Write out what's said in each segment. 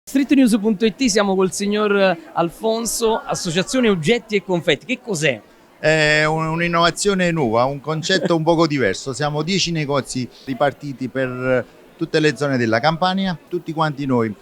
Streetnews.it, siamo col signor Alfonso, Associazione Oggetti e Confetti. Che cos'è? È un'innovazione nuova, un concetto un poco diverso. Siamo 10 negozi ripartiti per tutte le zone della Campania. Tutti quanti noi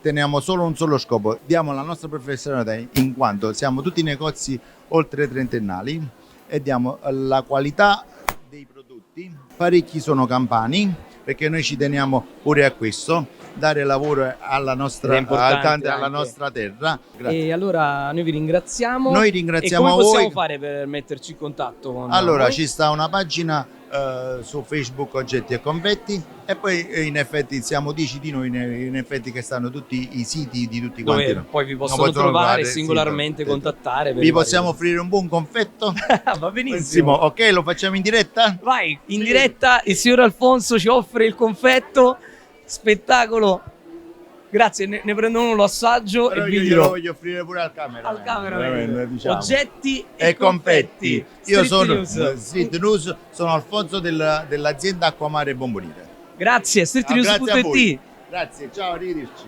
teniamo solo un solo scopo: diamo la nostra professionalità, in quanto siamo tutti negozi oltre trentennali e diamo la qualità dei prodotti. Parecchi sono campani, perché noi ci teniamo pure a questo, dare lavoro alla nostra, alla nostra terra. Grazie. E allora noi vi ringraziamo. Noi ringraziamo e come possiamo voi. fare per metterci in contatto con Allora, voi? ci sta una pagina su Facebook Oggetti e Confetti, e poi in effetti siamo 10 di noi, in effetti, che stanno tutti i siti di tutti quanti. Dove noi. poi vi Non possono trovare sì, singolarmente, contattare. per Vi i vari- possiamo offrire un buon confetto? Va benissimo. Ok, lo facciamo in diretta? Vai, in Sì. diretta il signor Alfonso ci offre il confetto. Spettacolo. Grazie, ne prendo uno, lo assaggio Però e io vi glielo dirò. voglio offrire pure al camera. Al camera, diciamo. Oggetti E confetti. Io Street sono News. Street News, sono Alfonso dell'azienda Acquamare Bomboniere. Grazie, Grazie a voi. streetnews.it. Grazie, ciao, arrivederci.